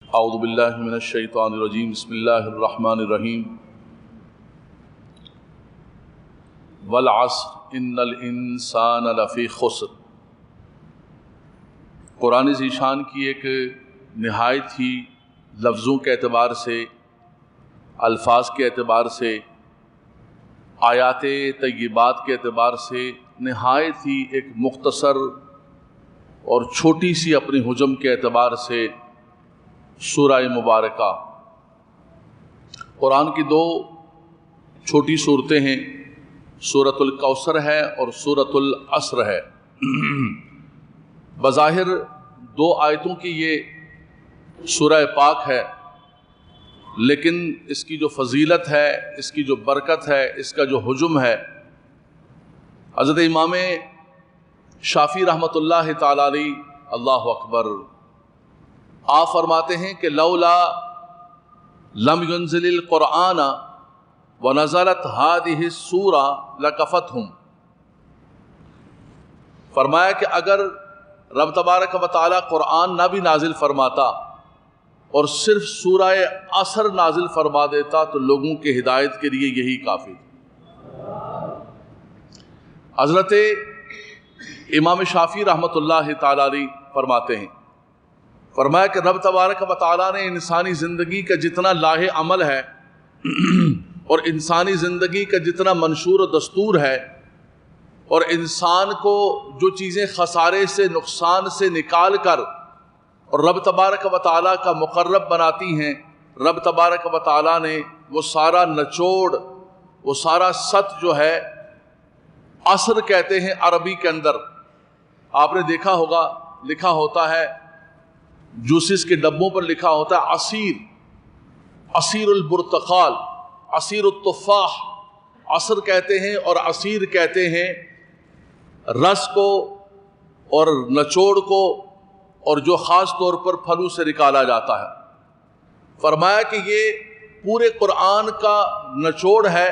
اعوذ باللہ من الشیطان الرجیم بسم اللہ الرحمن الرحیم والعصر ان الانسان لفی خسر۔ قرآن ذیشان کی ایک نہایت ہی لفظوں کے اعتبار سے، الفاظ کے اعتبار سے، آیات طیبات کے اعتبار سے نہایت ہی ایک مختصر اور چھوٹی سی اپنی حجم کے اعتبار سے سورہ مبارکہ۔ قرآن کی دو چھوٹی صورتیں ہیں، سورۃ الکوثر ہے اور سورۃ العصر ہے۔ بظاہر دو آیتوں کی یہ سورہ پاک ہے، لیکن اس کی جو فضیلت ہے، اس کی جو برکت ہے، اس کا جو حجم ہے، حضرت امام شافعی رحمۃ اللہ تعالی علیہ، اللہ اکبر، آپ فرماتے ہیں کہ لولا لم ينزل القرآن ونزلت هذه السورة لكفتهم۔ فرمایا کہ اگر رب تبارک و تعالی قرآن نہ بھی نازل فرماتا اور صرف سورہ عصر نازل فرما دیتا تو لوگوں کی ہدایت کے لیے یہی کافی۔ حضرت امام شافعی رحمۃ اللہ تعالی علیہ فرماتے ہیں، فرمایا کہ رب تبارک و تعالیٰ نے انسانی زندگی کا جتنا لاہ عمل ہے اور انسانی زندگی کا جتنا منشور و دستور ہے، اور انسان کو جو چیزیں خسارے سے، نقصان سے نکال کر اور رب تبارک و تعالیٰ کا مقرب بناتی ہیں، رب تبارک و تعالیٰ نے وہ سارا نچوڑ، وہ سارا ست جو ہے، عصر کہتے ہیں عربی کے اندر، آپ نے دیکھا ہوگا لکھا ہوتا ہے، جوسز کے ڈبوں پر لکھا ہوتا ہے عصیر، عصیر البرتقال، عصیر التفاح، عصر کہتے ہیں اور عصیر کہتے ہیں رس کو اور نچوڑ کو، اور جو خاص طور پر پھلوں سے نکالا جاتا ہے۔ فرمایا کہ یہ پورے قرآن کا نچوڑ ہے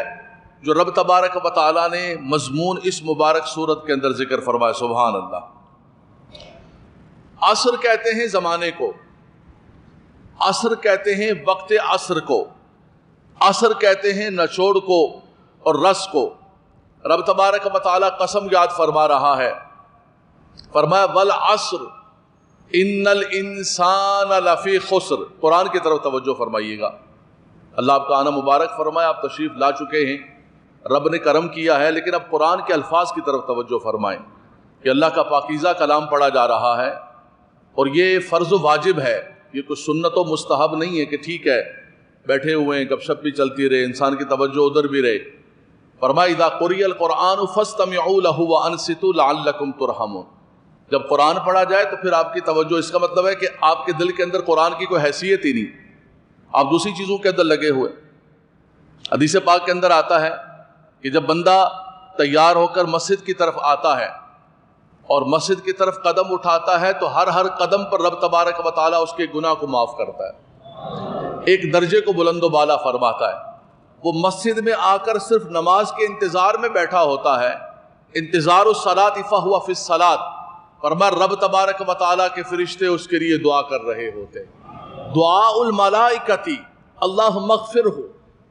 جو رب تبارک و تعالیٰ نے مضمون اس مبارک سورت کے اندر ذکر فرمایا۔ سبحان اللہ۔ عصر کہتے ہیں زمانے کو، عصر کہتے ہیں وقت عصر کو، عصر کہتے ہیں نچوڑ کو اور رس کو۔ رب تبارک و تعالیٰ قسم یاد فرما رہا ہے، فرمایا والعصر ان الانسان لفی خسر۔ قرآن کی طرف توجہ فرمائیے گا۔ اللہ آپ کا آنا مبارک فرمائے، آپ تشریف لا چکے ہیں، رب نے کرم کیا ہے، لیکن اب قرآن کے الفاظ کی طرف توجہ فرمائیں کہ اللہ کا پاکیزہ کلام پڑھا جا رہا ہے، اور یہ فرض و واجب ہے، یہ کوئی سنت و مستحب نہیں ہے کہ ٹھیک ہے بیٹھے ہوئے ہیں، گپ شپ بھی چلتی رہے، انسان کی توجہ ادھر بھی رہے۔ فرمایا اذا قرئ القرآن فاستمعوا له وانصتوا لعلکم ترحمون۔ جب قرآن پڑھا جائے تو پھر آپ کی توجہ، اس کا مطلب ہے کہ آپ کے دل کے اندر قرآن کی کوئی حیثیت ہی نہیں، آپ دوسری چیزوں کے اندر لگے ہوئے۔ حدیث پاک کے اندر آتا ہے کہ جب بندہ تیار ہو کر مسجد کی طرف آتا ہے اور مسجد کی طرف قدم اٹھاتا ہے تو ہر قدم پر رب تبارک و تعالیٰ اس کے گناہ کو معاف کرتا ہے، ایک درجے کو بلند و بالا فرماتا ہے۔ وہ مسجد میں آ کر صرف نماز کے انتظار میں بیٹھا ہوتا ہے، انتظار الصلاۃ فہو فی الصلاۃ، فرمایا رب تبارک و تعالیٰ کے فرشتے اس کے لیے دعا کر رہے ہوتے۔ دعاء الملائکۃ اللہم اغفرہ،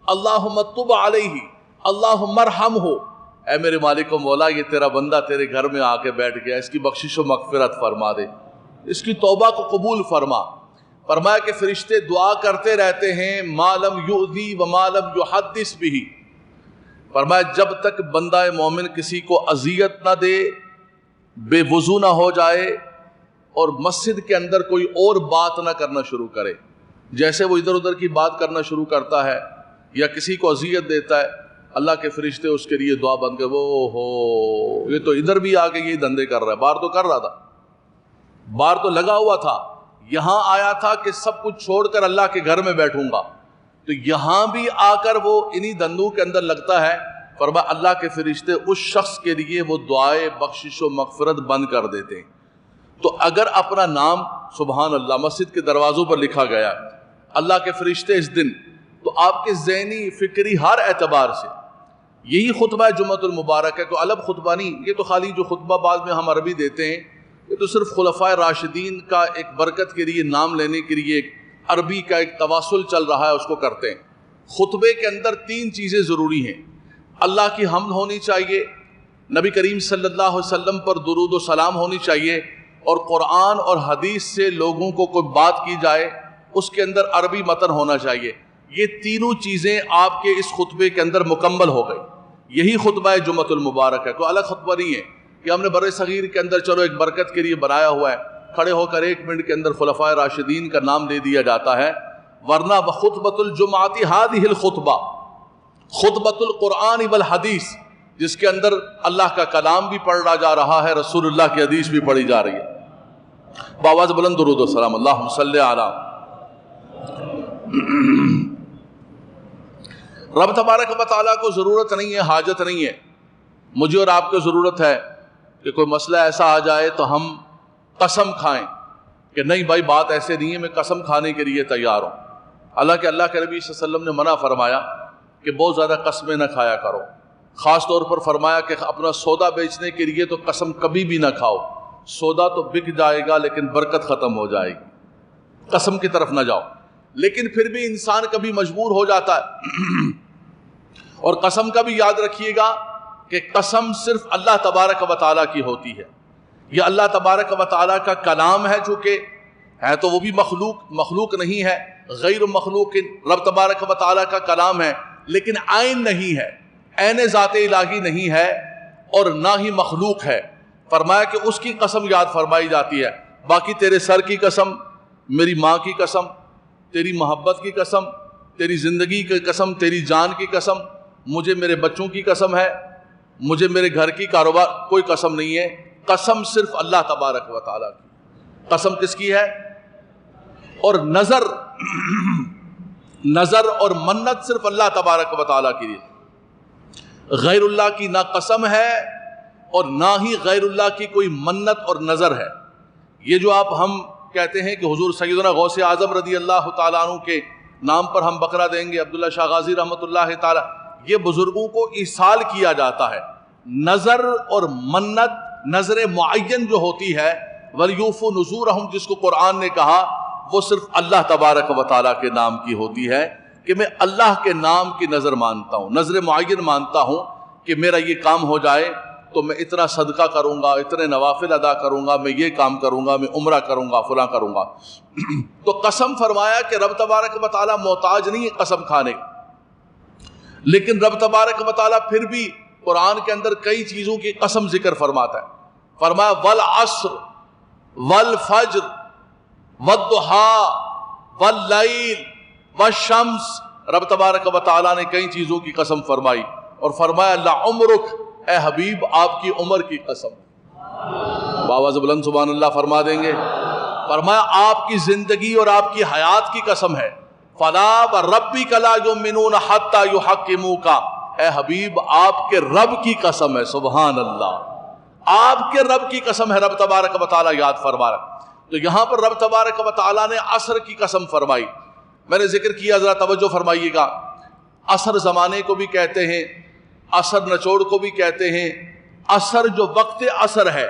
اللہم تب علیہ، اللہم ارحمہ۔ اے میرے مالک و مولا، یہ تیرا بندہ تیرے گھر میں آ کے بیٹھ گیا، اس کی بخشش و مغفرت فرما دے، اس کی توبہ کو قبول فرما۔ فرمایا کہ فرشتے دعا کرتے رہتے ہیں ما لم یؤذی وما لم یحدث بہ۔ فرمایا جب تک بندہ مومن کسی کو اذیت نہ دے، بے وضو نہ ہو جائے، اور مسجد کے اندر کوئی اور بات نہ کرنا شروع کرے، جیسے وہ ادھر ادھر کی بات کرنا شروع کرتا ہے یا کسی کو اذیت دیتا ہے، اللہ کے فرشتے اس کے لیے دعا بند کر، وہ ہو یہ تو ادھر بھی آ کے یہ دھندے کر رہا ہے، باہر تو کر رہا تھا، باہر تو لگا ہوا تھا، یہاں آیا تھا کہ سب کچھ چھوڑ کر اللہ کے گھر میں بیٹھوں گا، تو یہاں بھی آ کر وہ انہی دھندوں کے اندر لگتا ہے۔ فرمایا اللہ کے فرشتے اس شخص کے لیے وہ دعائے بخشش و مغفرت بند کر دیتے ہیں۔ تو اگر اپنا نام سبحان اللہ مسجد کے دروازوں پر لکھا گیا اللہ کے فرشتے اس دن، تو آپ کے ذہنی فکری ہر اعتبار سے یہی خطبہ جمعۃ المبارک ہے، کوئی الگ خطبہ نہیں، یہ تو خالی جو خطبہ بعد میں ہم عربی دیتے ہیں یہ تو صرف خلفائے راشدین کا ایک برکت کے لیے، نام لینے کے لیے ایک عربی کا ایک تواصل چل رہا ہے اس کو کرتے ہیں۔ خطبے کے اندر 3 چیزیں ضروری ہیں، اللہ کی حمد ہونی چاہیے، نبی کریم صلی اللہ علیہ وسلم پر درود و سلام ہونی چاہیے، اور قرآن اور حدیث سے لوگوں کو کوئی بات کی جائے اس کے اندر عربی متن ہونا چاہیے۔ یہ تینوں چیزیں آپ کے اس خطبے کے اندر مکمل ہو گئی۔ یہی خطبہ جمعۃ المبارک ہے، کوئی الگ خطبہ نہیں ہے کہ ہم نے بر صغیر کے اندر چلو ایک برکت کے لیے بنایا ہوا ہے، کھڑے ہو کر 1 منٹ کے اندر خلفائے راشدین کا نام دے دیا جاتا ہے۔ ورنہ وخطبۃ الجمعۃ هذه الخطبہ خطبۃ القرآن والحدیث، جس کے اندر اللہ کا کلام بھی پڑھا جا رہا ہے، رسول اللہ کی حدیث بھی پڑھی جا رہی ہے۔ بآواز بلند درود و سلام، اللہم صلی علی۔ رب تبارک و تعالیٰ کو ضرورت نہیں ہے، حاجت نہیں ہے، مجھے اور آپ کو ضرورت ہے کہ کوئی مسئلہ ایسا آ جائے تو ہم قسم کھائیں کہ نہیں بھائی بات ایسے نہیں ہے، میں قسم کھانے کے لیے تیار ہوں۔ اللہ کے نبی صلی اللہ علیہ وسلم نے منع فرمایا کہ بہت زیادہ قسمیں نہ کھایا کرو، خاص طور پر فرمایا کہ اپنا سودا بیچنے کے لیے تو قسم کبھی بھی نہ کھاؤ، سودا تو بک جائے گا لیکن برکت ختم ہو جائے گی، قسم کی طرف نہ جاؤ۔ لیکن پھر بھی انسان کبھی مجبور ہو جاتا ہے، اور قسم کا بھی یاد رکھیے گا کہ قسم صرف اللہ تبارک و تعالیٰ کی ہوتی ہے، یہ اللہ تبارک و تعالیٰ کا کلام ہے، چونکہ ہے تو وہ بھی مخلوق نہیں ہے، غیر مخلوق رب تبارک و تعالیٰ کا کلام ہے، لیکن عین نہیں ہے، عین ذات الہی نہیں ہے اور نہ ہی مخلوق ہے۔ فرمایا کہ اس کی قسم یاد فرمائی جاتی ہے، باقی تیرے سر کی قسم، میری ماں کی قسم، تیری محبت کی قسم، تیری زندگی کی قسم، تیری جان کی قسم، مجھے میرے بچوں کی قسم ہے، مجھے میرے گھر کی کاروبار، کوئی قسم نہیں ہے، قسم صرف اللہ تبارک و تعالیٰ کی۔ قسم کس کی ہے؟ اور نظر اور منت صرف اللہ تبارک و تعالیٰ کی ہے، غیر اللہ کی نہ قسم ہے اور نہ ہی غیر اللہ کی کوئی منت اور نظر ہے۔ یہ جو ہم کہتے ہیں کہ حضور سیدنا غوث اعظم رضی اللہ تعالیٰ عنہ کے نام پر ہم بکرا دیں گے، عبداللہ شاہ غازی رحمۃ اللہ تعالیٰ، یہ بزرگوں کو ایصال کیا جاتا ہے۔ نظر اور منت، نظر معین جو ہوتی ہے، وَلْيُوفُوا نُذُورَهُمْ، جس کو قرآن نے کہا، وہ صرف اللہ تبارک و تعالیٰ کے نام کی ہوتی ہے کہ میں اللہ کے نام کی نظر مانتا ہوں، نظر معین مانتا ہوں کہ میرا یہ کام ہو جائے تو میں اتنا صدقہ کروں گا، اتنے نوافل ادا کروں گا، میں یہ کام کروں گا، میں عمرہ کروں گا، فلاں کروں گا۔ تو قسم فرمایا کہ رب تبارک و تعالیٰ محتاج نہیں ہے قسم کھانے، لیکن رب تبارک و تعالیٰ پھر بھی قرآن کے اندر کئی چیزوں کی قسم ذکر فرماتا ہے۔ فرمایا والعصر والفجر والضحى واللیل والشمس، رب تبارک و تعالیٰ نے کئی چیزوں کی قسم فرمائی اور فرمایا لعمرک، اے حبیب آپ کی عمر کی قسم۔ بآواز بلند سبحان اللہ فرما دیں گے؟ فرمایا آپ کی زندگی اور آپ کی حیات کی قسم ہے۔ فلا وربک لا یؤمنون حتی یحکموک، اے حبیب آپ کے رب کی قسم ہے، سبحان اللہ، آپ کے رب کی قسم ہے، رب تبارک و تعالیٰ یاد فرما رہا۔ تو یہاں پر رب تبارک و تعالیٰ نے عصر کی قسم فرمائی۔ میں نے ذکر کیا، ذرا توجہ فرمائیے گا، عصر زمانے کو بھی کہتے ہیں، عصر نچوڑ کو بھی کہتے ہیں۔ عصر جو وقت عصر ہے،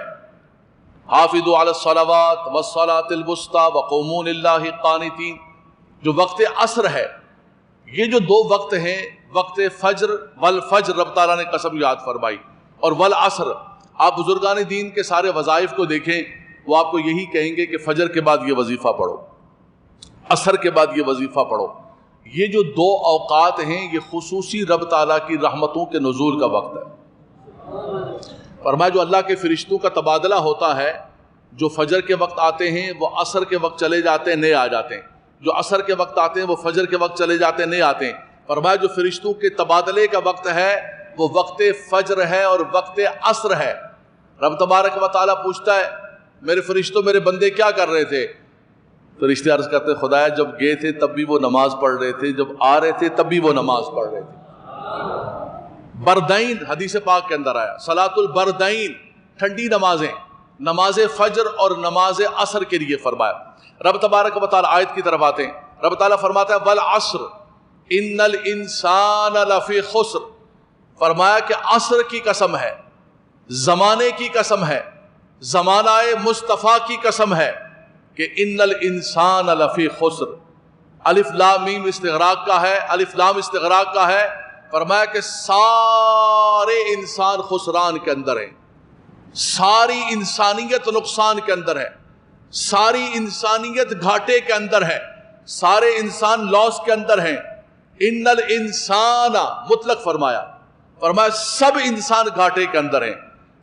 حافظوا علی الصلوات والصلاۃ الوسطی وقوموا للہ قانتین، جو وقت عصر ہے، یہ جو 2 وقت ہیں، وقت فجر والفجر، رب تعالیٰ نے قسم یاد فرمائی، اور والعصر۔ آپ بزرگان دین کے سارے وظائف کو دیکھیں، وہ آپ کو یہی کہیں گے کہ فجر کے بعد یہ وظیفہ پڑھو، عصر کے بعد یہ وظیفہ پڑھو۔ یہ جو 2 اوقات ہیں، یہ خصوصی رب تعالیٰ کی رحمتوں کے نزول کا وقت ہے۔ فرمایا جو اللہ کے فرشتوں کا تبادلہ ہوتا ہے، جو فجر کے وقت آتے ہیں وہ عصر کے وقت چلے جاتے ہیں، نئے آ جاتے ہیں، جو عصر کے وقت آتے ہیں وہ فجر کے وقت چلے جاتے ہیں، نئے آتے ہیں۔ فرمایا جو فرشتوں کے تبادلے کا وقت ہے وہ وقت فجر ہے اور وقت عصر ہے۔ رب تبارک و تعالیٰ پوچھتا ہے میرے فرشتوں، میرے بندے کیا کر رہے تھے؟ فرشتے عرض کرتے خدایا جب گئے تھے تب بھی وہ نماز پڑھ رہے تھے، جب آ رہے تھے تب بھی وہ نماز پڑھ رہے تھے۔ بردین حدیث پاک کے اندر آیا، صلاۃ البردین، ٹھنڈی نمازیں، نماز فجر اور نماز عصر کے لیے فرمایا۔ رب تبارک و تعالیٰ آیت کی طرف آتے ہیں، رب تعالیٰ فرماتا ہے والعصر ان الانسان لفی خسر، فرمایا کہ عصر کی قسم ہے، زمانے کی قسم ہے، زمانہ مصطفیٰ کی قسم ہے کہ ان الانسان لفی خسر، الف لام میم استغراق کا ہے، الف لام استغراق کا ہے، فرمایا کہ سارے انسان خسران کے اندر ہیں، ساری انسانیت نقصان کے اندر ہے، ساری انسانیت گھاٹے کے اندر ہے، سارے انسان لاس کے اندر ہیں۔ ان الانسان مطلق فرمایا سب انسان گھاٹے کے اندر ہیں،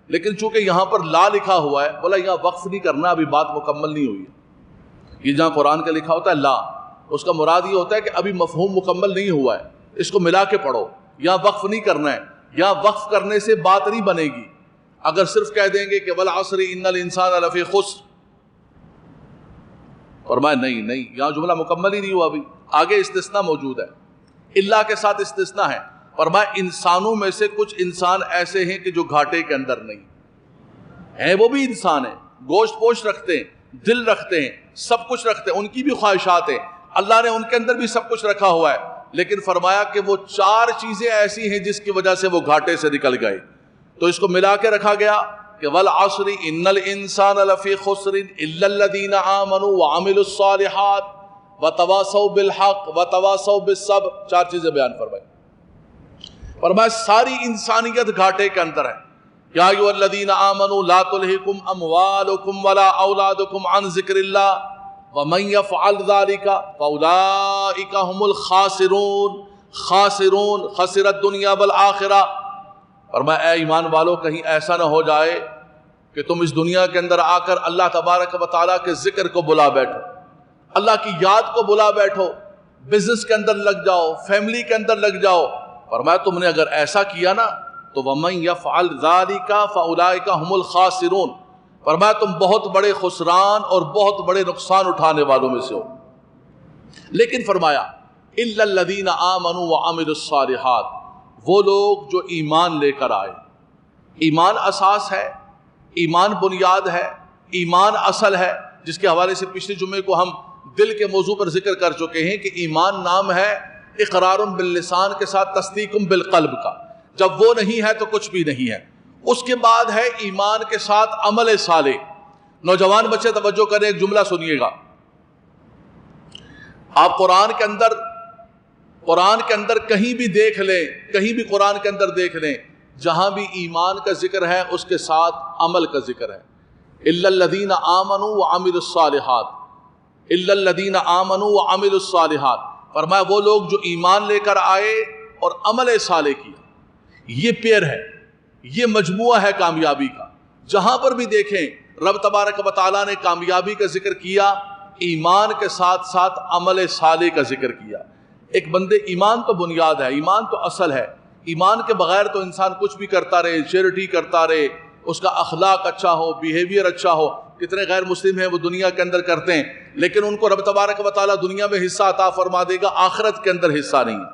لیکن چونکہ یہاں پر لا لکھا ہوا ہے، بولا یہاں وقف نہیں کرنا، ابھی بات مکمل نہیں ہوئی ہے۔ یہ جہاں قرآن کا لکھا ہوتا ہے لا، اس کا مراد یہ ہوتا ہے کہ ابھی مفہوم مکمل نہیں ہوا ہے، اس کو ملا کے پڑھو، یہاں وقف نہیں کرنا ہے، یہاں وقف کرنے سے بات نہیں بنے گی۔ اگر صرف کہہ دیں گے کہ والعصر ان الانسان لفی خسر، فرمایا نہیں، یہاں جملہ مکمل ہی نہیں ہوا، ابھی آگے استثناء موجود ہے، اللہ کے ساتھ استثناء ہے۔ فرمایا انسانوں میں سے کچھ انسان ایسے ہیں کہ جو گھاٹے کے اندر نہیں ہیں، وہ بھی انسان ہیں، گوشت پوش رکھتے ہیں، دل رکھتے ہیں، سب کچھ رکھتے ہیں، ان کی بھی خواہشات ہیں، اللہ نے ان کے اندر بھی سب کچھ رکھا ہوا ہے، لیکن فرمایا کہ وہ 4 چیزیں ایسی ہیں جس کی وجہ سے وہ گھاٹے سے نکل گئے، تو اس کو ملا کے رکھا گیا کہ والعصر ان الانسان لفی خسر الا الذین آمنوا وعملوا الصالحات وتواصوا بالحق وتواصوا بالصبر، 4 چیزیں بیان فرمائی۔ فرمایا ساری انسانیت گھاٹے کے اندر ہے۔ یا ایھا الذین آمنوا لا تلہکم اموالکم ولا اولادکم عن ذکر اللہ ومن یفعل ذلک فاولئک هم الخاسرون خسر الدنیا والآخرہ۔ فرمایا اے ایمان والو، کہیں ایسا نہ ہو جائے کہ تم اس دنیا کے اندر آ کر اللہ تبارک و تعالیٰ کے ذکر کو بلا بیٹھو، اللہ کی یاد کو بلا بیٹھو، بزنس کے اندر لگ جاؤ، فیملی کے اندر لگ جاؤ۔ فرمایا تم نے اگر ایسا کیا نا تو وَمَن يَفْعَلْ ذَلِكَ فَأُولَئِكَ هُمُ الْخَاسِرُونَ، فرمایا تم بہت بڑے خسران اور بہت بڑے نقصان اٹھانے والوں میں سے ہو۔ لیکن فرمایا إِلَّا الَّذِينَ آمَنُوا وَعَمِلُوا الصَّالِحَاتِ، وہ لوگ جو ایمان لے کر آئے۔ ایمان اساس ہے، ایمان بنیاد ہے، ایمان اصل ہے، جس کے حوالے سے پچھلے جمعے کو ہم دل کے موضوع پر ذکر کر چکے ہیں کہ ایمان نام ہے اقرار باللسان کے ساتھ تصدیق بالقلب کا، جب وہ نہیں ہے تو کچھ بھی نہیں ہے۔ اس کے بعد ہے ایمان کے ساتھ عمل صالح۔ نوجوان بچے توجہ کریں، ایک جملہ سنیے گا، آپ قرآن کے اندر کہیں بھی دیکھ لیں، کہیں بھی قرآن کے اندر دیکھ لیں، جہاں بھی ایمان کا ذکر ہے اس کے ساتھ عمل کا ذکر ہے۔ الا الذین آمنوا وعملوا الصالحات، الا الذین آمنوا وعملوا الصالحات، فرمایا وہ لوگ جو ایمان لے کر آئے اور عمل صالح کیا۔ یہ پیر ہے، یہ مجموعہ ہے کامیابی کا۔ جہاں پر بھی دیکھیں رب تبارک و تعالیٰ نے کامیابی کا ذکر کیا، ایمان کے ساتھ ساتھ عمل صالح کا ذکر کیا۔ ایک بندے، ایمان تو بنیاد ہے، ایمان تو اصل ہے، ایمان کے بغیر تو انسان کچھ بھی کرتا رہے، چیریٹی کرتا رہے، اس کا اخلاق اچھا ہو، بیہیویئر اچھا ہو۔ کتنے غیر مسلم ہیں وہ دنیا کے اندر کرتے ہیں، لیکن ان کو رب تبارک و تعالیٰ دنیا میں حصہ عطا فرما دے گا، آخرت کے اندر حصہ نہیں ہے۔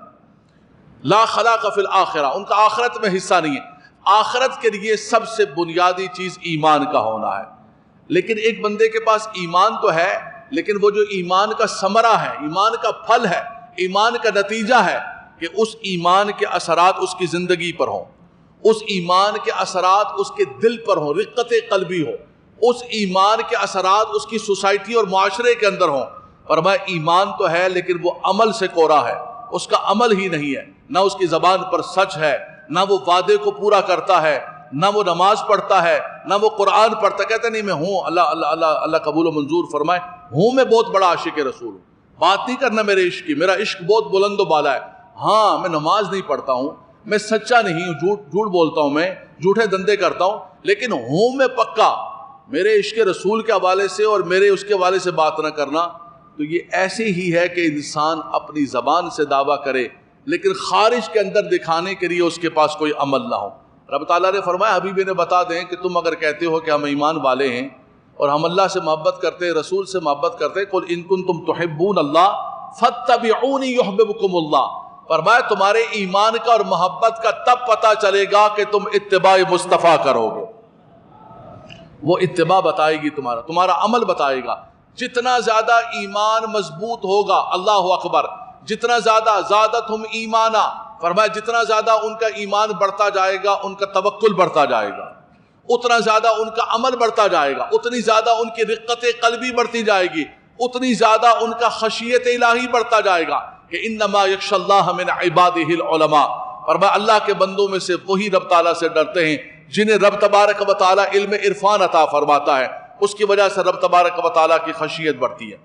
لا خلاق فی الآخرہ، ان کا آخرت میں حصہ نہیں ہے۔ آخرت کے لیے سب سے بنیادی چیز ایمان کا ہونا ہے۔ لیکن ایک بندے کے پاس ایمان تو ہے، لیکن وہ جو ایمان کا ثمرہ ہے، ایمان کا پھل ہے، ایمان کا نتیجہ ہے کہ اس ایمان کے اثرات اس کی زندگی پر ہوں، اس ایمان کے اثرات اس کے دل پر ہوں، رقت قلبی ہو، اس ایمان کے اثرات اس کی سوسائٹی اور معاشرے کے اندر ہوں۔ فرمایا ایمان تو ہے لیکن وہ عمل سے کوڑا ہے، اس کا عمل ہی نہیں ہے، نہ اس کی زبان پر سچ ہے، نہ وہ وعدے کو پورا کرتا ہے، نہ وہ نماز پڑھتا ہے، نہ وہ قرآن پڑھتا، کہتا نہیں میں ہوں، اللہ قبول و منظور فرمائے، ہوں میں بہت بڑا عاشق رسول ہوں، بات نہیں کرنا میرے عشق کی، میرا عشق بہت بلند و بالا ہے، ہاں میں نماز نہیں پڑھتا ہوں، میں سچا نہیں ہوں، جھوٹ بولتا ہوں، میں جھوٹے دندے کرتا ہوں، لیکن ہوں میں پکا۔ میرے عشق رسول کے حوالے سے اور میرے اس کے حوالے سے بات نہ کرنا، تو یہ ایسے ہی ہے کہ انسان اپنی زبان سے دعویٰ کرے لیکن خارج کے اندر دکھانے کے لیے اس کے پاس کوئی عمل نہ ہو۔ رب تعالیٰ نے فرمایا حبیب نے بتا دیں کہ تم اگر کہتے ہو کہ ہم ایمان والے ہیں اور ہم اللہ سے محبت کرتے ہیں، رسول سے محبت کرتے ہیں، قل ان کنتم تحبون اللہ فاتبعونی یحببکم اللہ، فرمایا تمہارے ایمان کا اور محبت کا تب پتہ چلے گا کہ تم اتباع مصطفیٰ کرو گے، وہ اتباع بتائے گی، تمہارا عمل بتائے گا۔ جتنا زیادہ ایمان مضبوط ہوگا، اللہ اکبر، جتنا زیادہ زادتہم ایمانا، فرمایا جتنا زیادہ ان کا ایمان بڑھتا جائے گا، ان کا توکل بڑھتا جائے گا، اتنا زیادہ ان کا عمل بڑھتا جائے گا، اتنی زیادہ ان کی رقت قلبی بڑھتی جائے گی، اتنی زیادہ ان کا خشیت الہی بڑھتا جائے گا کہ انما یخشی اللہ من عبادہ العلماء، فرمایا اللہ کے بندوں میں سے وہی رب تعالیٰ سے ڈرتے ہیں جنہیں رب تبارک و تعالیٰ علم عرفان عطا فرماتا ہے، اس کی وجہ سے رب تبارک و تعالیٰ کی خشیت بڑھتی ہے۔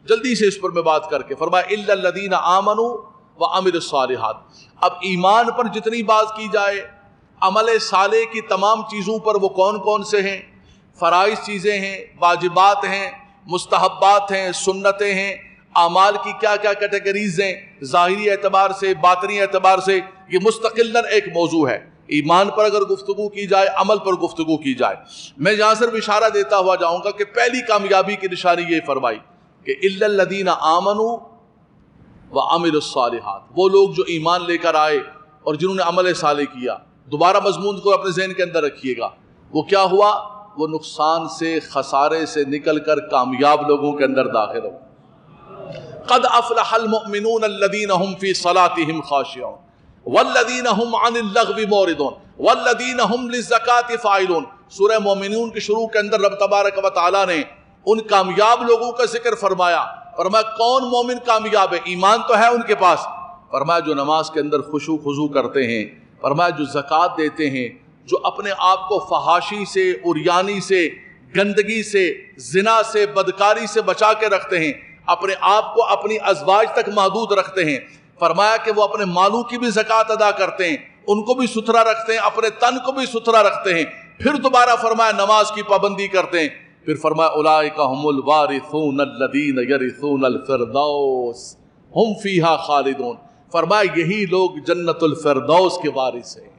جلدی سے اس پر میں بات کر کے فرمایا الا الذین آمنوا وعملوا الصالحات۔ اب ایمان پر جتنی بات کی جائے، عمل صالح کی تمام چیزوں پر وہ کون کون سے ہیں؟ فرائض چیزیں ہیں، واجبات ہیں، مستحبات ہیں، سنتیں ہیں، اعمال کی کیا کیا کیٹیگریز ہیں، ظاہری اعتبار سے، باطنی اعتبار سے، یہ مستقلاً ایک موضوع ہے۔ ایمان پر اگر گفتگو کی جائے، عمل پر گفتگو کی جائے، میں یہاں صرف اشارہ دیتا ہوا جاؤں گا کہ پہلی کامیابی کی نشانی یہ فرمائی کہ الا الذین آمنوا وعملوا الصالحات، وہ لوگ جو ایمان لے کر آئے اور جنہوں نے عمل صالح کیا۔ دوبارہ مضمون کو اپنے ذہن کے اندر رکھیے گا، وہ کیا ہوا؟ وہ نقصان سے، خسارے سے نکل کر کامیاب لوگوں کے اندر داخل ہو۔ قد افلح المؤمنون الذین هم فی صلاتهم خاشعون والذین هم عن اللغو معرضون والذین هم للزکاة فاعلون۔ سورہ مومنون کے شروع کے اندر رب تبارک و تعالیٰ نے ان کامیاب لوگوں کا ذکر فرمایا۔ فرمایا کون مومن کامیاب ہے؟ ایمان تو ہے ان کے پاس، فرمایا جو نماز کے اندر خشوع خضوع کرتے ہیں، فرمایا جو زکوٰۃ دیتے ہیں، جو اپنے آپ کو فحاشی سے، عریانی سے، گندگی سے، زنا سے، بدکاری سے بچا کے رکھتے ہیں، اپنے آپ کو اپنی ازواج تک محدود رکھتے ہیں، فرمایا کہ وہ اپنے مالوں کی بھی زکوٰۃ ادا کرتے ہیں، ان کو بھی ستھرا رکھتے ہیں، اپنے تن کو بھی ستھرا رکھتے ہیں، پھر دوبارہ فرمایا نماز کی پابندی کرتے ہیں، پھر فرمایا اولئک هم الوارثون الذین یرثون الفردوس ہم فیہا خالدون۔ فرمایا یہی لوگ جنت الفردوس کے وارث ہیں۔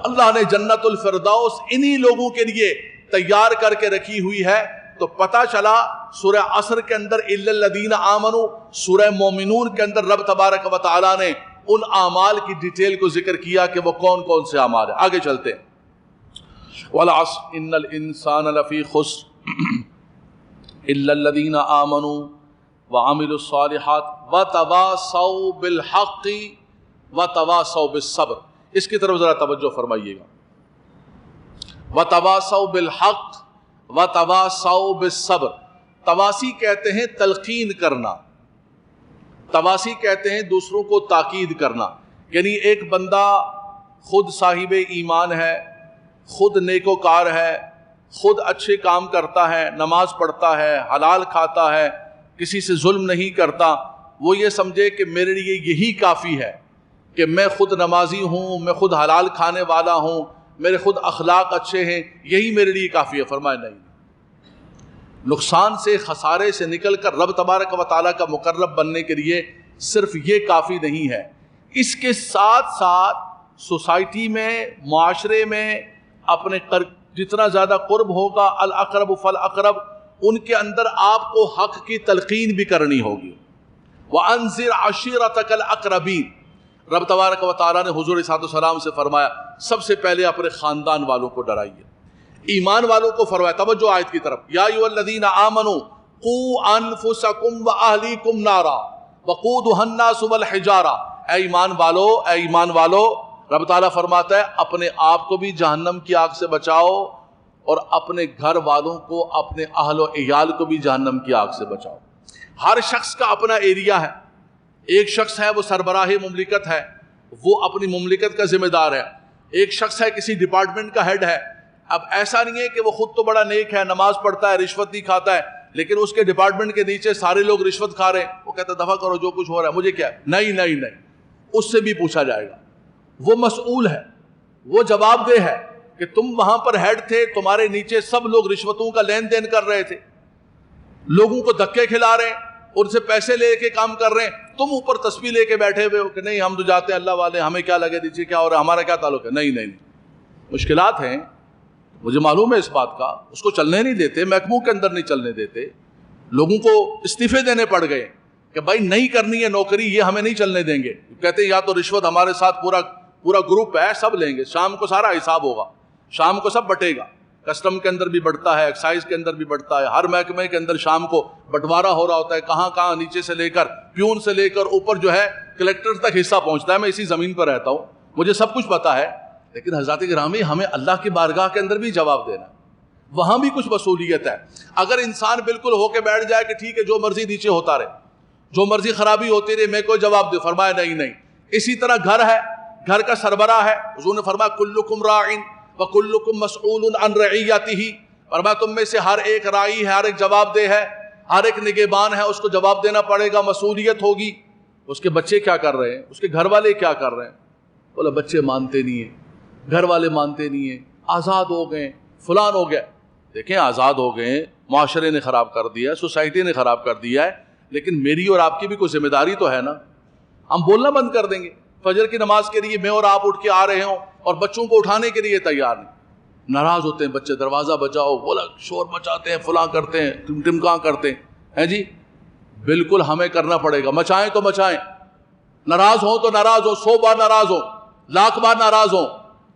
اللہ نے جنت الفردوس انہی لوگوں کے لیے تیار کر کے رکھی ہوئی ہے۔ تو پتہ چلا سورہ عصر کے اندر الا الذین آمنوا، سورہ مومنون کے اندر رب تبارک و تعالیٰ نے ان اعمال کی ڈیٹیل کو ذکر کیا کہ وہ کون کون سے اعمال ہیں۔ آگے چلتے ہیں۔ وَالْعَصْرِ إِنَّ الْإِنسَانَ لَفِي خُسْرٍ إِلَّا الَّذِينَ آمَنُوا وَعَمِلُوا الصَّالِحَاتِ وَتَوَاصَوْا بِالْحَقِّ وَتَوَاصَوْا بِالصَّبْرِ۔ اس کی طرف ذرا توجہ فرمائیے گا۔ وَتَوَاصَوْا بِالْحَقِّ وَتَوَاصَوْا بِالصَّبْرِ۔ تواصی کہتے ہیں تلقین کرنا، تواصی کہتے ہیں دوسروں کو تاکید کرنا، یعنی ایک بندہ خود صاحب ایمان ہے، خود نیکوکار ہے، خود اچھے کام کرتا ہے، نماز پڑھتا ہے، حلال کھاتا ہے، کسی سے ظلم نہیں کرتا، وہ یہ سمجھے کہ میرے لیے یہی کافی ہے کہ میں خود نمازی ہوں، میں خود حلال کھانے والا ہوں، میرے خود اخلاق اچھے ہیں، یہی میرے لیے کافی ہے۔ فرمایا نہیں، نقصان سے، خسارے سے نکل کر رب تبارک و تعالیٰ کا مقرب بننے کے لیے صرف یہ کافی نہیں ہے، اس کے ساتھ ساتھ سوسائٹی میں، معاشرے میں اپنے جتنا زیادہ قرب ہوگا، الاقرب فالاقرب، ان کے اندر آپ کو حق کی تلقین بھی کرنی ہوگی۔ وَأَنذِرْ عَشِيرَتَكَ الْأَقْرَبِينَ، رب تبارک و تعالیٰ نے حضور صلی اللہ علیہ وسلم سے فرمایا سب سے پہلے اپنے خاندان والوں کو ڈرائیے، ایمان والوں کو فرمایا۔ توجہ آیت کی طرف، یا ایھا الذین آمنوا قوا انفسکم واہلیکم نارا وقودھا الناس والحجارہ۔ اے ایمان والو، اے ایمان والو، رب تعالیٰ فرماتا ہے اپنے آپ کو بھی جہنم کی آگ سے بچاؤ اور اپنے گھر والوں کو، اپنے اہل و عیال کو بھی جہنم کی آگ سے بچاؤ۔ ہر شخص کا اپنا ایریا ہے، ایک شخص ہے وہ سربراہ مملکت ہے، وہ اپنی مملکت کا ذمہ دار ہے، ایک شخص ہے کسی ڈپارٹمنٹ کا ہیڈ ہے۔ اب ایسا نہیں ہے کہ وہ خود تو بڑا نیک ہے، نماز پڑھتا ہے، رشوت نہیں کھاتا ہے، لیکن اس کے ڈپارٹمنٹ کے نیچے سارے لوگ رشوت کھا رہے ہیں، وہ کہتا ہے دفع کرو جو کچھ ہو رہا ہے مجھے کیا ہے۔ نہیں نہیں نہیں، اس سے بھی پوچھا جائے گا، وہ مسئول ہے، وہ جواب دہ ہے کہ تم وہاں پر ہیڈ تھے، تمہارے نیچے سب لوگ رشوتوں کا لین دین کر رہے تھے، لوگوں کو دھکے کھلا رہے ہیں، ان سے پیسے لے کے کام کر رہے ہیں، تم اوپر تسبیح لے کے بیٹھے ہوئے ہو کہ نہیں ہم تو جاتے ہیں اللہ والے، ہمیں کیا لگے دیجیے کیا ہو رہا ہے، ہمارا کیا تعلق ہے۔ نہیں نہیں، مشکلات ہیں، مجھے معلوم ہے اس بات کا، اس کو چلنے نہیں دیتے، محکموں کے اندر نہیں چلنے دیتے، لوگوں کو استعفے دینے پڑ گئے کہ بھائی نہیں کرنی ہے نوکری، یہ ہمیں نہیں چلنے دیں گے، کہتے ہیں یا تو رشوت ہمارے ساتھ پورا گروپ ہے، سب لیں گے، شام کو سارا حساب ہوگا، شام کو سب بٹے گا، کسٹم کے اندر بھی بڑھتا ہے، ایکسائز کے اندر بھی بڑھتا ہے، ہر محکمے کے اندر شام کو بٹوارا ہو رہا ہوتا ہے، کہاں کہاں نیچے سے لے کر پیون سے لے کر اوپر جو ہے کلیکٹر تک حصہ پہنچتا ہے۔ میں اسی زمین پر رہتا ہوں، مجھے سب کچھ پتا ہے، لیکن حضرات گرامی ہمیں اللہ کی بارگاہ کے اندر بھی جواب دینا ہے۔ وہاں بھی کچھ مصولیت ہے. اگر انسان بالکل ہو کے بیٹھ جائے کہ ٹھیک ہے جو مرضی نیچے ہوتا رہے, جو مرضی خرابی ہوتی رہے, میں کوئی جواب دے, فرمایا نہیں. اسی طرح گھر ہے, گھر کا سربراہ ہے, حضور نے فرمایا کلکم راعٍ وکلکم مسئول عن رعیتہ, فرمایا تم میں سے ہر ایک راعی ہے, ہر ایک جواب دہ ہے, ہر ایک نگہبان ہے, اس کو جواب دینا پڑے گا, مسئولیت ہوگی. اس کے بچے کیا کر رہے ہیں, اس کے گھر والے کیا کر رہے ہیں؟ بولا بچے مانتے نہیں ہیں, گھر والے مانتے نہیں ہیں, آزاد ہو گئے, فلان ہو گیا. دیکھیں آزاد ہو گئے, معاشرے نے خراب کر دیا ہے, سوسائٹی نے خراب کر دیا ہے, لیکن میری اور آپ کی بھی کوئی ذمہ داری تو ہے نا. ہم بولنا بند کر دیں گے. فجر کی نماز کے لیے میں اور آپ اٹھ کے آ رہے ہوں اور بچوں کو اٹھانے کے لیے تیار نہیں, ناراض ہوتے ہیں بچے, دروازہ بجاؤ, بولا شور مچاتے ہیں, فلاں کرتے ہیں, ٹمکاں کرتے ہیں جی. بالکل ہمیں کرنا پڑے گا, مچائیں تو مچائیں, ناراض ہوں تو ناراض ہوں, 100 بار ناراض ہوں, 1,00,000 بار ناراض ہوں,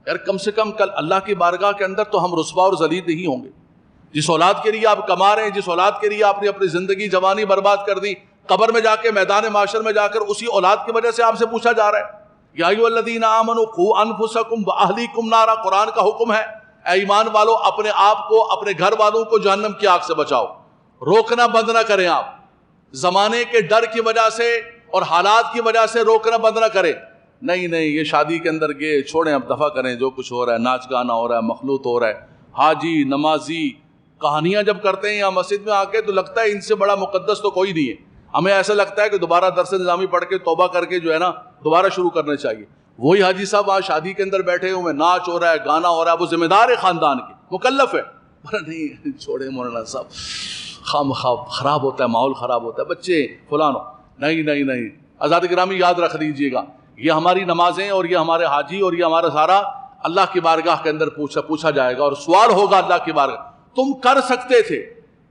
یار کم سے کم کل اللہ کی بارگاہ کے اندر تو ہم رسوا اور ذلیل نہیں ہوں گے. جس اولاد کے لیے آپ کما رہے ہیں, جس اولاد کے لیے آپ نے اپنی زندگی جوانی برباد کر دی, قبر میں جا کے میدان معاشر میں جا کر اسی اولاد کی وجہ سے آپ سے پوچھا جا رہا ہے یا ایھا الذین آمنوا قوا انفسکم واہلیکم نارا. قرآن کا حکم ہے, اے ایمان والو اپنے آپ کو, اپنے گھر والوں کو جہنم کی آگ سے بچاؤ. روکنا بند نہ کریں آپ, زمانے کے ڈر کی وجہ سے اور حالات کی وجہ سے روکنا بند نہ کریں. نہیں یہ شادی کے اندر گئے, چھوڑیں اب دفع کریں, جو کچھ ہو رہا ہے, ناچ گانا ہو رہا ہے, مخلوط ہو رہا ہے, حاجی نمازی کہانیاں جب کرتے ہیں یہاں مسجد میں آ کے تو لگتا ہے ان سے بڑا مقدس تو کوئی نہیں ہے. ہمیں ایسا لگتا ہے کہ دوبارہ درس نظامی پڑھ کے توبہ کر کے جو ہے نا دوبارہ شروع کرنا چاہیے. وہی حاجی صاحب وہاں شادی کے اندر بیٹھے ہوئے, ناچ ہو رہا ہے, گانا ہو رہا ہے, وہ ذمہ دار ہے خاندان کی, مکلف ہے. نہیں چھوڑے مولانا صاحب, خواہ خراب ہوتا ہے, ماحول خراب ہوتا ہے, بچے فلان. نہیں آزاد گرامی یاد رکھ لیجیے گا, یہ ہماری نمازیں اور یہ ہمارے حاجی اور یہ ہمارا سارا اللہ کی بارگاہ کے اندر پوچھا جائے گا, اور سوال ہوگا اللہ کی بارگاہ. تم کر سکتے تھے,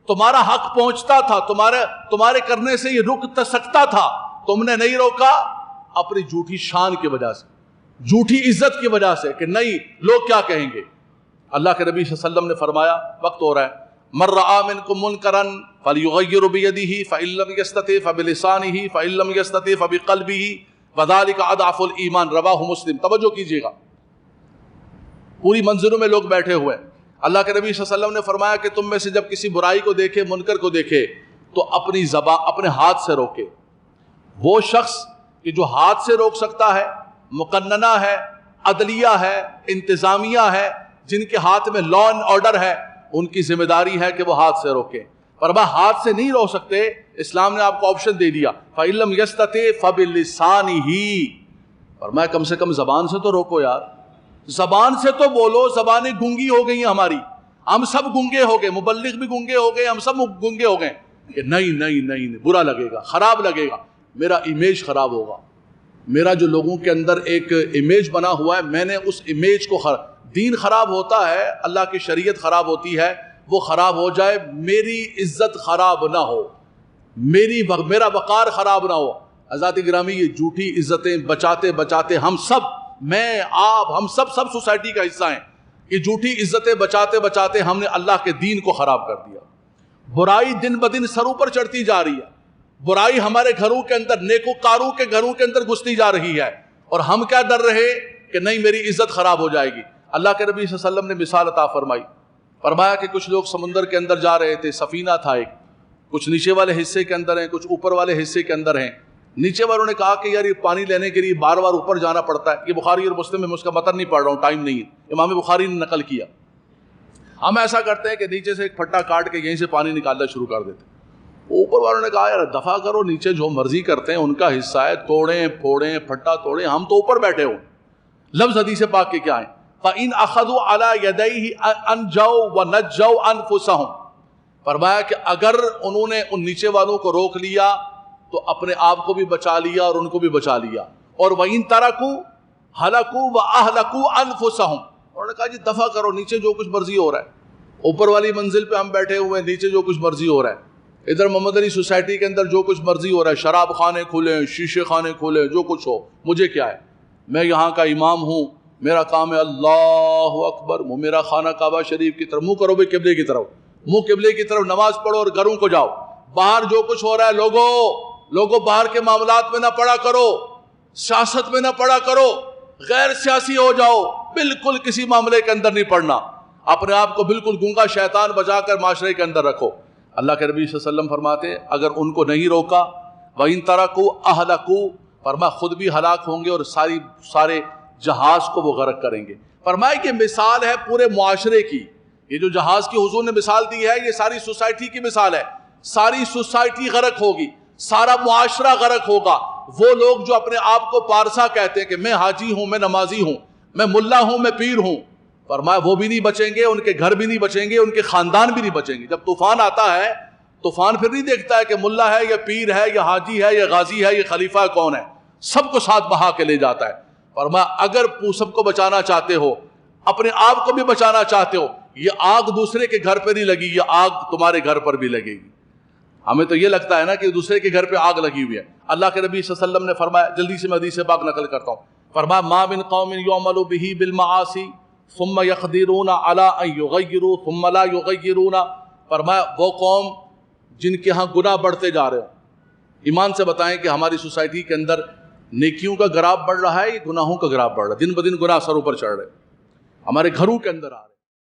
تمہارا حق پہنچتا تھا, تمہارے کرنے سے یہ رک سکتا تھا, تم نے نہیں روکا اپنی جھوٹی شان کی وجہ سے, جھوٹی عزت کی وجہ سے کہ نہیں لوگ کیا کہیں گے. اللہ کے نبی صلی اللہ علیہ وسلم نے فرمایا, وقت ہو رہا ہے, من رآ منکم منکرا فلیغیر بیدہ فإن لم یستطع فبلسانہ فإن لم یستطع فبقلبہ وذلک اضعف الایمان. رواہ مسلم. توجہ کیجیے گا, پوری منظروں میں لوگ بیٹھے ہوئے ہیں. اللہ کے نبی صلی اللہ علیہ وسلم نے فرمایا کہ تم میں سے جب کسی برائی کو دیکھے, منکر کو دیکھے, تو اپنی زبان اپنے ہاتھ سے روکے. وہ شخص کہ جو ہاتھ سے روک سکتا ہے, مقننہ ہے, عدلیہ ہے, انتظامیہ ہے, جن کے ہاتھ میں لا اینڈ آرڈر ہے, ان کی ذمہ داری ہے کہ وہ ہاتھ سے روکیں. پر وہ ہاتھ سے نہیں روک سکتے, اسلام نے آپ کو آپشن دے دیا, فَإِن لَمْ يَسْتَطِعْ فَبِلِسَانِهِ. فرمایا کم سے کم زبان سے تو روکو یار, زبان سے تو بولو. زبانیں گونگی ہو گئی ہیں ہماری, ہم سب گونگے ہو گئے, مبلغ بھی گونگے ہو گئے, ہم سب گونگے ہو گئے کہ نہیں برا لگے گا, خراب لگے گا, میرا امیج خراب ہوگا, میرا جو لوگوں کے اندر ایک امیج بنا ہوا ہے, میں نے اس امیج کو دین خراب ہوتا ہے, اللہ کی شریعت خراب ہوتی ہے, وہ خراب ہو جائے, میری عزت خراب نہ ہو, میرا وقار خراب نہ ہو. حضرات گرامی, یہ جھوٹی عزتیں بچاتے ہم سب, میں آپ ہم سب سوسائٹی کا حصہ ہیں. یہ جھوٹی عزتیں بچاتے ہم نے اللہ کے دین کو خراب کر دیا. برائی دن بدن سروں پر چڑھتی جا رہی ہے, برائی ہمارے گھروں کے اندر, نیکوکاروں کے گھروں کے اندر گھستی جا رہی ہے, اور ہم کیا ڈر رہے کہ نہیں میری عزت خراب ہو جائے گی. اللہ کے نبی صلی اللہ علیہ وسلم نے مثال عطا فرمایا کہ کچھ لوگ سمندر کے اندر جا رہے تھے, سفینہ تھا ایک, کچھ نیچے والے حصے کے اندر ہیں, کچھ اوپر والے حصے کے اندر ہیں. نیچے والوں نے کہا کہ یار یہ پانی لینے کے لیے بار بار اوپر جانا پڑتا ہے. یہ بخاری اور مسلم میں اس کا متن نہیں پڑھ رہا ہوں, ٹائم نہیں ہے, امام بخاری نے نقل کیا. ہم ایسا کرتے ہیں کہ نیچے سے ایک پھٹا کاٹ کے یہیں سے پانی نکالنا شروع کر دیتے. اوپر والوں نے کہا یار دفع کرو, نیچے جو مرضی کرتے ہیں ان کا حصہ ہے, توڑیں پھوڑیں پھٹا توڑیں, ہم تو اوپر بیٹھے ہوں. لفظ حدیث پاک کے کیا ہیں, فَإِنْ أَخَذُوا عَلَى يَدَيْهِ أَنْجَوْا وَنَجَّوْا أَنفُسَهُمْ. فرمایا کہ اگر انہوں نے ان نیچے والوں کو روک لیا تو اپنے آپ کو بھی بچا لیا اور ان کو بھی بچا لیا. اور وَإِن تَرَكُوا هَلَكُوا وَأَهْلَكُوا أَنفُسَهُمْ. انہوں نے کہا جی دفع کرو, نیچے جو کچھ مرضی ہو رہا ہے, اوپر والی منزل پہ ہم بیٹھے ہوئے ہیں, نیچے جو کچھ مرضی ہو رہا ہے, ادھر محمد علی سوسائٹی کے اندر جو کچھ مرضی ہو رہا ہے, شراب خانے کھولیں, شیشے خانے کھولیں, جو کچھ ہو, مجھے کیا ہے, میں یہاں کا امام ہوں, میرا کام ہے اللہ اکبر, میرا خانہ کعبہ شریف کی طرف منہ کرو, بھائی قبلے کی طرف, منہ قبلے کی طرف, نماز پڑھو اور گھروں کو جاؤ. باہر جو کچھ ہو رہا ہے لوگوں باہر کے معاملات میں نہ پڑا کرو, سیاست میں نہ پڑا کرو, غیر سیاسی ہو جاؤ, بالکل کسی معاملے کے اندر نہیں پڑنا. اپنے آپ کو بالکل گونگا شیطان بجا کر معاشرے کے اندر رکھو۔ اللہ کے نبی صلی اللہ علیہ وسلم فرماتے ہیں اگر ان کو نہیں روکا وَإِن تَرَكُوا أَهْلَكُوا، فرمایا خود بھی ہلاک ہوں گے اور سارے جہاز کو وہ غرق کریں گے۔ فرمایا کہ مثال ہے پورے معاشرے کی، یہ جو جہاز کی حضور نے مثال دی ہے یہ ساری سوسائٹی کی مثال ہے۔ ساری سوسائٹی غرق ہوگی، سارا معاشرہ غرق ہوگا۔ وہ لوگ جو اپنے آپ کو پارسا کہتے ہیں کہ میں حاجی ہوں، میں نمازی ہوں، میں ملا ہوں، میں پیر ہوں، فرمایا وہ بھی نہیں بچیں گے، ان کے گھر بھی نہیں بچیں گے، ان کے خاندان بھی نہیں بچیں گے۔ جب طوفان آتا ہے، طوفان پھر نہیں دیکھتا ہے کہ ملا ہے یا پیر ہے یا حاجی ہے یا غازی ہے یا خلیفہ کون ہے، سب کو ساتھ بہا کے لے جاتا ہے۔ فرمایا اگر سب کو بچانا چاہتے ہو، اپنے آپ کو بھی بچانا چاہتے ہو، یہ آگ دوسرے کے گھر پہ نہیں لگی، یہ آگ تمہارے گھر پر بھی لگے گی۔ ہمیں تو یہ لگتا ہے نا کہ دوسرے کے گھر پہ آگ لگی ہوئی ہے۔ اللہ کے نبی صلی اللہ علیہ وسلم نے فرمایا، جلدی سے میں حدیث پاک نقل کرتا ہوں، فرمایا ما من قوم یعمل به بالمعاصی ثم يقدرون على ان يغيروا ثم لا يغيرون، فرمایا وہ قوم جن کے ہاں گناہ بڑھتے جا رہے ہوں، ایمان سے بتائیں کہ ہماری سوسائٹی کے اندر نیکیوں کا گراف بڑھ رہا ہے یا گناہوں کا گراف بڑھ رہا ہے؟ دن بدن گناہ سر اوپر چڑھ رہے، ہمارے گھروں کے اندر آ رہے۔